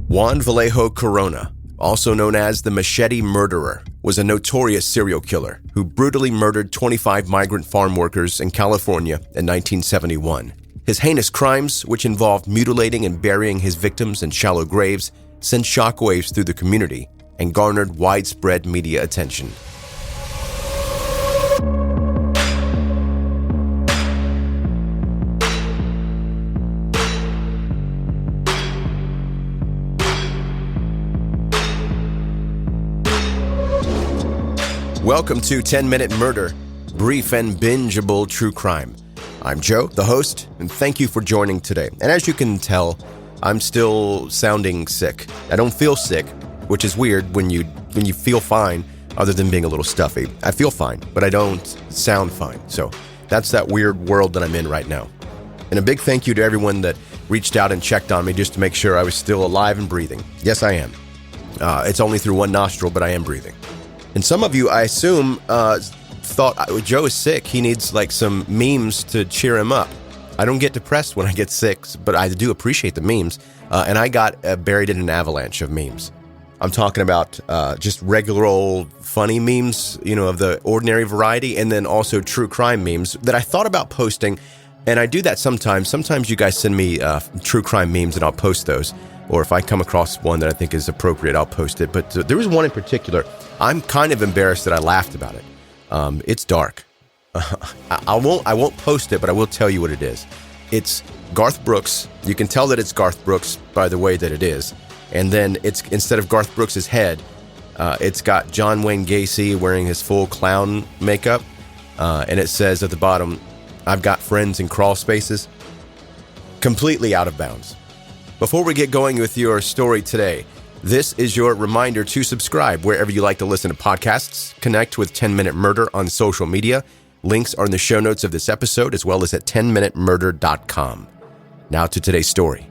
Juan Vallejo Corona, also known as the Machete Murderer, was a notorious serial killer who brutally murdered 25 migrant farm workers in California in 1971. His heinous crimes, which involved mutilating and burying his victims in shallow graves, sent shockwaves through the community and garnered widespread media attention. Welcome to 10-Minute Murder, brief and bingeable true crime. I'm Joe, the host, and thank you for joining today. And as you can tell, I'm still sounding sick. I don't feel sick, which is weird when you feel fine, other than being a little stuffy. I feel fine, but I don't sound fine. So that's that weird world that I'm in right now. And a big thank you to everyone that reached out and checked on me just to make sure I was still alive and breathing. Yes, I am. It's only through one nostril, but I am breathing. And some of you, I assume, thought Joe is sick. He needs like some memes to cheer him up. I don't get depressed when I get sick, but I do appreciate the memes. And I got buried in an avalanche of memes. I'm talking about just regular old funny memes, of the ordinary variety, and then also true crime memes that I thought about posting. And I do that sometimes. Sometimes you guys send me true crime memes and I'll post those. Or if I come across one that I think is appropriate, I'll post it. But there was one in particular. I'm kind of embarrassed that I laughed about it. It's dark. I won't post it, but I will tell you what it is. It's Garth Brooks. You can tell that it's Garth Brooks by the way that it is. And then it's instead of Garth Brooks' head, it's got John Wayne Gacy wearing his full clown makeup. And it says at the bottom, "I've got friends in crawl spaces." Completely out of bounds. Before we get going with your story today, this is your reminder to subscribe wherever you like to listen to podcasts. Connect with 10-Minute Murder on social media. Links are in the show notes of this episode, as well as at 10minutemurder.com. Now to today's story.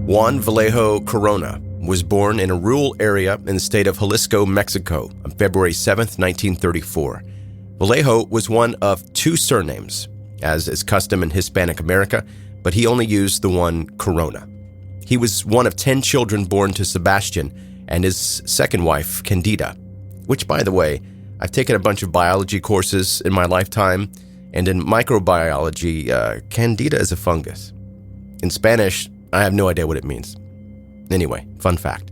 Juan Vallejo Corona was born in a rural area in the state of Jalisco, Mexico, on February 7th, 1934. Vallejo was one of two surnames, as is custom in Hispanic America, but he only used the one Corona. He was one of 10 children born to Sebastian and his second wife, Candida, which, by the way, I've taken a bunch of biology courses in my lifetime, and in microbiology, Candida is a fungus. In Spanish, I have no idea what it means. Anyway, fun fact.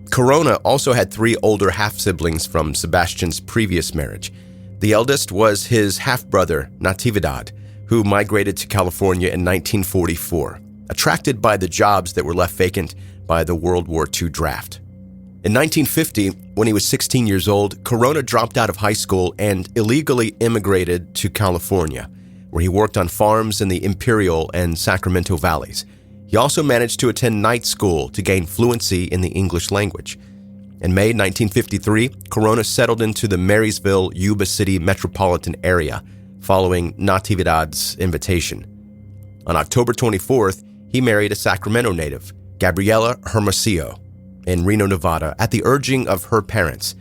Corona also had 3 older half-siblings from Sebastian's previous marriage. The eldest was his half-brother, Natividad, who migrated to California in 1944, attracted by the jobs that were left vacant by the World War II draft. In 1950, when he was 16 years old, Corona dropped out of high school and illegally immigrated to California, where he worked on farms in the Imperial and Sacramento valleys. He also managed to attend night school to gain fluency in the English language. In May 1953, Corona settled into the Marysville, Yuba City metropolitan area, following Natividad's invitation. On October 24th, he married a Sacramento native, Gabriela Hermosillo, in Reno, Nevada, at the urging of her parents.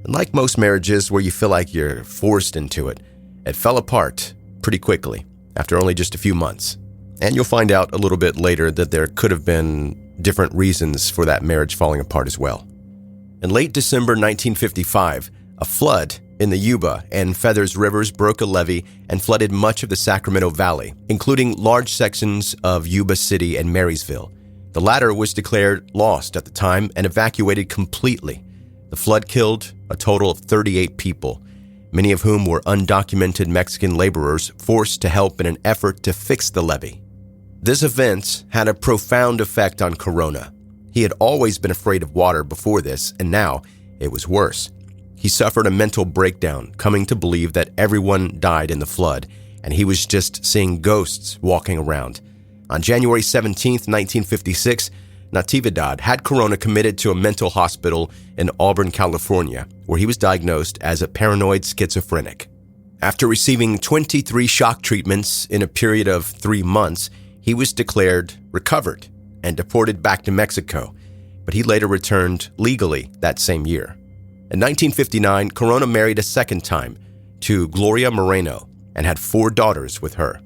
And like most marriages where you feel like you're forced into it, it fell apart pretty quickly, after only just a few months. And you'll find out a little bit later that there could have been different reasons for that marriage falling apart as well. In late December 1955, a flood in the Yuba and Feathers rivers broke a levee and flooded much of the Sacramento Valley, including large sections of Yuba City and Marysville. The latter was declared lost at the time and evacuated completely. The flood killed a total of 38 people, many of whom were undocumented Mexican laborers forced to help in an effort to fix the levee. This event had a profound effect on Corona. He had always been afraid of water before this, and now it was worse. He suffered a mental breakdown, coming to believe that everyone died in the flood, and he was just seeing ghosts walking around. On January 17, 1956, Natividad had Corona committed to a mental hospital in Auburn, California, where he was diagnosed as a paranoid schizophrenic. After receiving 23 shock treatments in a period of 3 months, he was declared recovered and deported back to Mexico, but he later returned legally that same year. In 1959, Corona married a second time to Gloria Moreno, and had 4 daughters with her.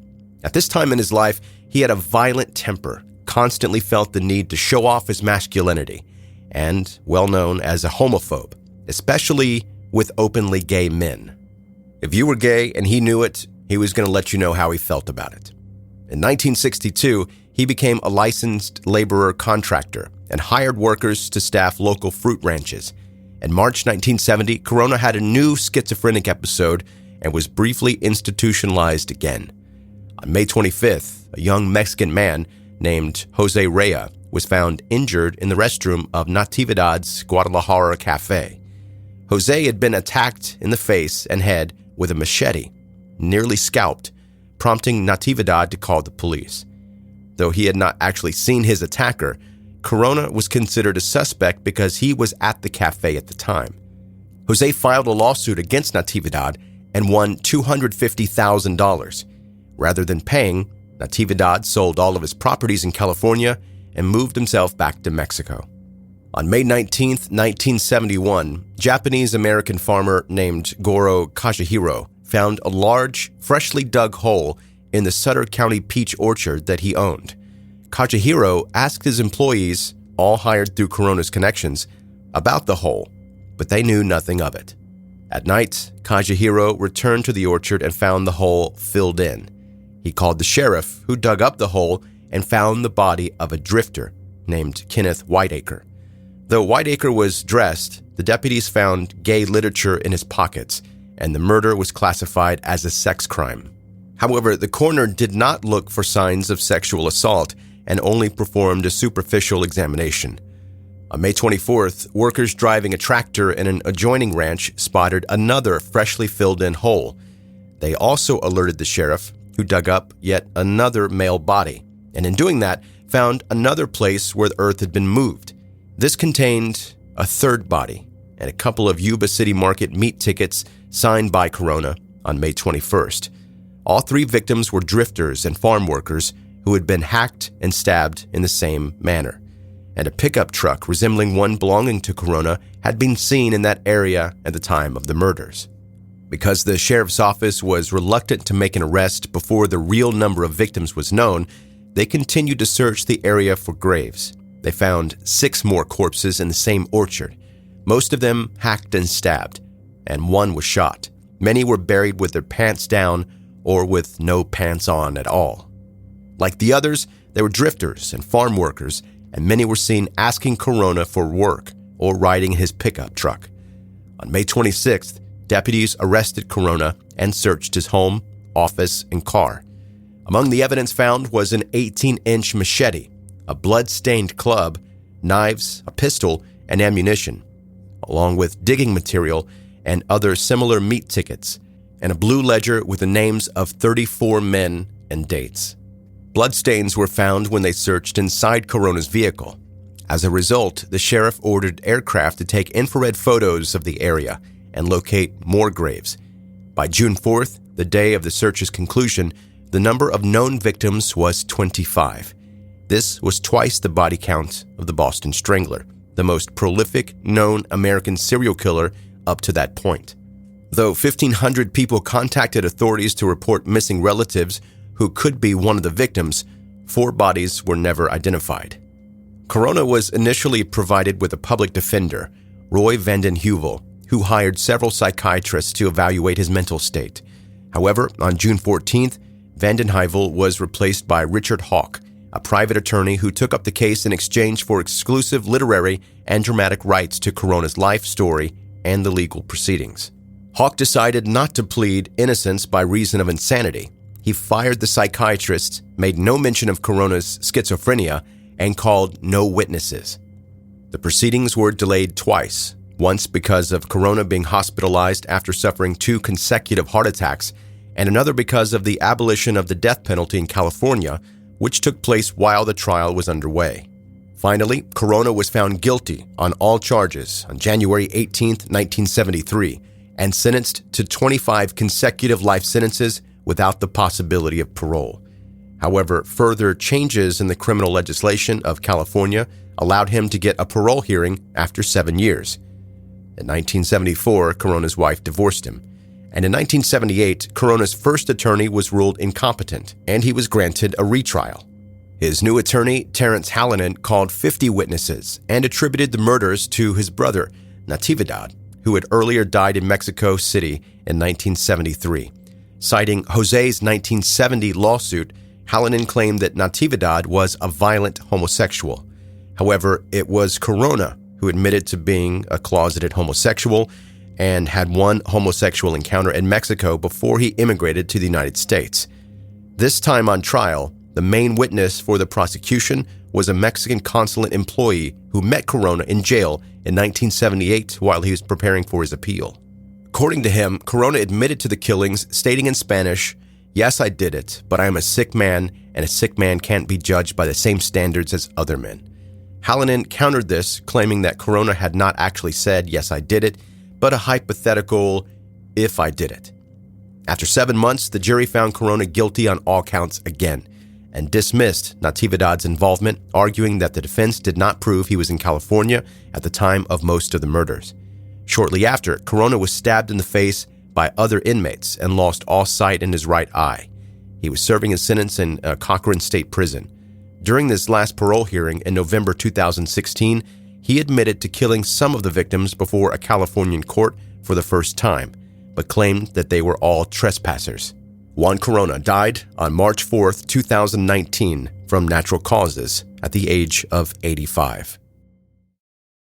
At this time in his life, he had a violent temper, constantly felt the need to show off his masculinity, and well known as a homophobe, especially with openly gay men. If you were gay and he knew it, he was going to let you know how he felt about it. In 1962, he became a licensed laborer contractor and hired workers to staff local fruit ranches. In March 1970, Corona had a new schizophrenic episode and was briefly institutionalized again. On May 25th, a young Mexican man named Jose Rea was found injured in the restroom of Natividad's Guadalajara Cafe. Jose had been attacked in the face and head with a machete, nearly scalped, prompting Natividad to call the police. Though he had not actually seen his attacker, Corona was considered a suspect because he was at the cafe at the time. Jose filed a lawsuit against Natividad and won $250,000. Rather than paying, Natividad sold all of his properties in California and moved himself back to Mexico. On May 19, 1971, Japanese-American farmer named Goro Kazuhiro found a large, freshly dug hole in the Sutter County peach orchard that he owned. Kazuhiro asked his employees, all hired through Corona's connections, about the hole, but they knew nothing of it. At night, Kazuhiro returned to the orchard and found the hole filled in. He called the sheriff, who dug up the hole and found the body of a drifter named Kenneth Whiteacre. Though Whiteacre was dressed, the deputies found gay literature in his pockets, and the murder was classified as a sex crime. However, the coroner did not look for signs of sexual assault and only performed a superficial examination. On May 24th, workers driving a tractor in an adjoining ranch spotted another freshly filled-in hole. They also alerted the sheriff, who dug up yet another male body, and in doing that, found another place where the earth had been moved. This contained a third body and a couple of Yuba City Market meat tickets signed by Corona on May 21st. All 3 victims were drifters and farm workers who had been hacked and stabbed in the same manner, and a pickup truck resembling one belonging to Corona had been seen in that area at the time of the murders. Because the sheriff's office was reluctant to make an arrest before the real number of victims was known, they continued to search the area for graves. They found 6 more corpses in the same orchard, most of them hacked and stabbed, and 1 was shot. Many were buried with their pants down or with no pants on at all. Like the others, they were drifters and farm workers, and many were seen asking Corona for work or riding his pickup truck. On May 26th, deputies arrested Corona and searched his home, office, and car. Among the evidence found was an 18-inch machete, a blood-stained club, knives, a pistol, and ammunition, along with digging material and other similar meat tickets, and a blue ledger with the names of 34 men and dates. Bloodstains were found when they searched inside Corona's vehicle. As a result, the sheriff ordered aircraft to take infrared photos of the area and locate more graves. By June 4th, the day of the search's conclusion, the number of known victims was 25. This was twice the body count of the Boston Strangler, the most prolific known American serial killer up to that point. Though 1,500 people contacted authorities to report missing relatives who could be one of the victims, 4 bodies were never identified. Corona was initially provided with a public defender, Roy Vanden Heuvel, who hired several psychiatrists to evaluate his mental state. However, on June 14th, Vanden Heuvel was replaced by Richard Hawk, a private attorney who took up the case in exchange for exclusive literary and dramatic rights to Corona's life story and the legal proceedings. Hawk decided not to plead innocence by reason of insanity. He fired the psychiatrists, made no mention of Corona's schizophrenia, and called no witnesses. The proceedings were delayed twice, once because of Corona being hospitalized after suffering 2 consecutive heart attacks, and another because of the abolition of the death penalty in California, which took place while the trial was underway. Finally, Corona was found guilty on all charges on January 18, 1973, and sentenced to 25 consecutive life sentences without the possibility of parole. However, further changes in the criminal legislation of California allowed him to get a parole hearing after 7 years. In 1974, Corona's wife divorced him. And in 1978, Corona's first attorney was ruled incompetent, and he was granted a retrial. His new attorney, Terrence Hallinan, called 50 witnesses and attributed the murders to his brother, Natividad, who had earlier died in Mexico City in 1973. Citing Jose's 1970 lawsuit, Hallinan claimed that Natividad was a violent homosexual. However, it was Corona who admitted to being a closeted homosexual and had one homosexual encounter in Mexico before he immigrated to the United States. This time on trial, the main witness for the prosecution was a Mexican consulate employee who met Corona in jail in 1978 while he was preparing for his appeal. According to him, Corona admitted to the killings, stating in Spanish, "Yes, I did it, but I am a sick man, and a sick man can't be judged by the same standards as other men." Hallinan countered this, claiming that Corona had not actually said, "Yes, I did it," but a hypothetical, "if I did it." After 7 months, the jury found Corona guilty on all counts again and dismissed Natividad's involvement, arguing that the defense did not prove he was in California at the time of most of the murders. Shortly after, Corona was stabbed in the face by other inmates and lost all sight in his right eye. He was serving his sentence in Cochran State Prison. During this last parole hearing in November 2016, he admitted to killing some of the victims before a Californian court for the first time, but claimed that they were all trespassers. Juan Corona died on March 4th, 2019 from natural causes at the age of 85.